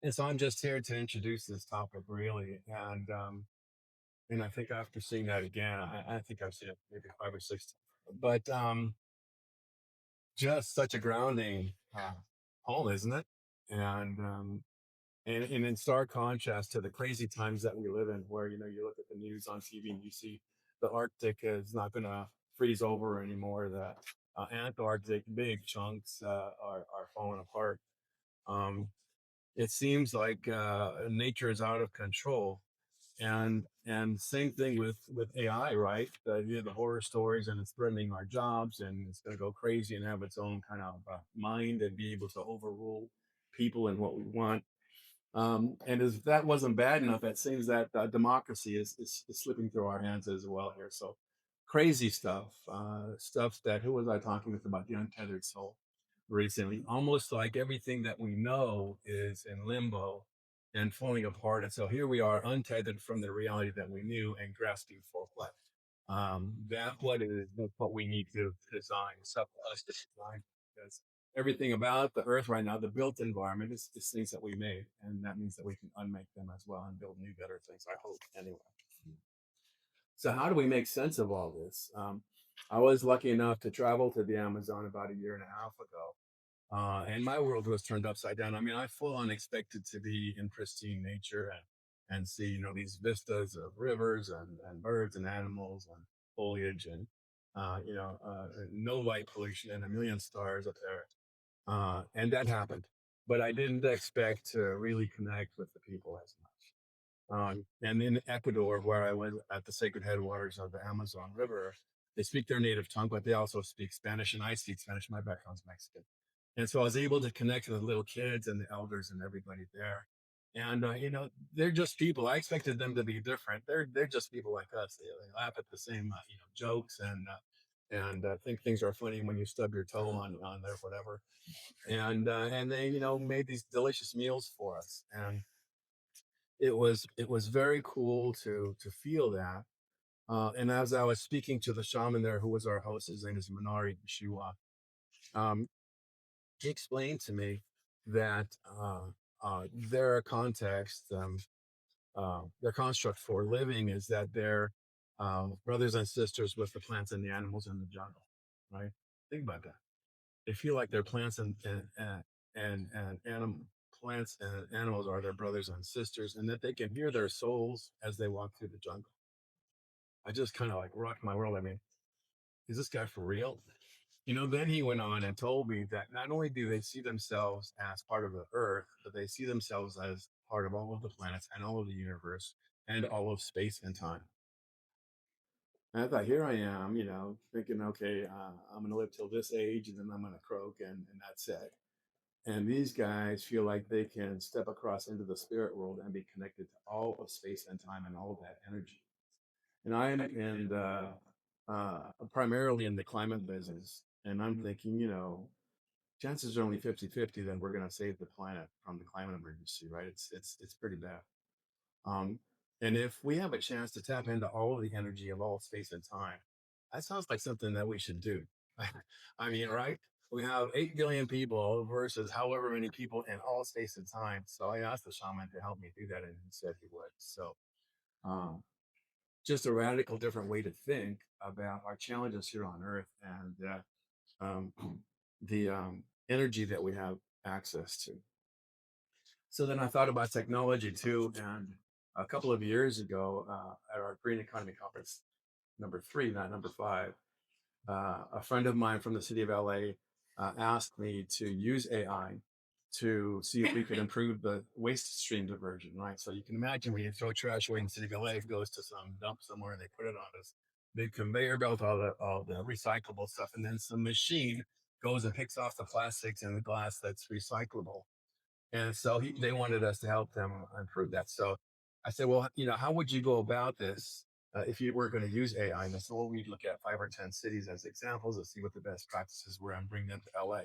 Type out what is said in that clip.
And so I'm just here to introduce this topic really. And I think after seeing that again, I think I've seen it maybe 5 or 6 times. But just such a grounding home, isn't it? And and in stark contrast to the crazy times that we live in, where you look at the news on TV and you see the Arctic is not going to freeze over anymore. The Antarctic big chunks are falling apart. Um, it seems like nature is out of control, and same thing with AI, right? The horror stories, and it's threatening our jobs, and it's going to go crazy and have its own kind of mind and be able to overrule people and what we want. And as if that wasn't bad enough, it seems that democracy is slipping through our hands as well here. So crazy stuff that who was I talking with about the untethered soul recently? Almost like everything that we know is in limbo and falling apart. And so here we are, untethered from the reality that we knew and grasping for what? That what is what we need to design. It's up to us to design because everything about the earth right now, the built environment is things that we made. And that means that we can unmake them as well and build new, better things, I hope, anyway. So how do we make sense of all this? I was lucky enough to travel to the Amazon about a year and a half ago. And my world was turned upside down. I mean, I full on expected to be in pristine nature and see, these vistas of rivers and birds and animals and foliage and, no light pollution and a million stars up there. And that happened. But I didn't expect to really connect with the people as much. And in Ecuador, where I was at the sacred headwaters of the Amazon River, they speak their native tongue, but they also speak Spanish, and I speak Spanish. My background's Mexican, and so I was able to connect with the little kids and the elders and everybody there. And they're just people. I expected them to be different. They're just people like us. They laugh at the same jokes and think things are funny when you stub your toe on their whatever. And they made these delicious meals for us, and it was very cool to feel that. And as I was speaking to the shaman there, who was our host, his name is Minari Shiwa, um, he explained to me that their context, their construct for living is that they're brothers and sisters with the plants and the animals in the jungle, right? Think about that. They feel like their plants and plants and animals are their brothers and sisters, and that they can hear their souls as they walk through the jungle. I just kind of like rocked my world. I mean, is this guy for real? Then he went on and told me that not only do they see themselves as part of the earth, but they see themselves as part of all of the planets and all of the universe and all of space and time. And I thought, here I am, thinking, okay, I'm going to live till this age and then I'm going to croak and that's it. And these guys feel like they can step across into the spirit world and be connected to all of space and time and all of that energy. And I'm primarily in the climate business. And I'm thinking, chances are only 50-50 that we're going to save the planet from the climate emergency, right? It's pretty bad. Um, and if we have a chance to tap into all of the energy of all space and time, that sounds like something that we should do. I mean, right? We have 8 billion people versus however many people in all space and time. So I asked the shaman to help me do that, and he said he would. So, um, just a radical different way to think about our challenges here on Earth and um, the energy that we have access to. So then I thought about technology too. And a couple of years ago, at our Green Economy Conference, number three, not number five, a friend of mine from the city of LA asked me to use AI to see if we could improve the waste stream diversion, right? So you can imagine when you throw trash away in the city of LA, it goes to some dump somewhere and they put it on this big conveyor belt, all the recyclable stuff, and then some machine goes and picks off the plastics and the glass that's recyclable. And so they wanted us to help them improve that. So I said, well, how would you go about this if you were going to use AI? And so we'd look at 5 or 10 cities as examples and see what the best practices were and bring them to LA.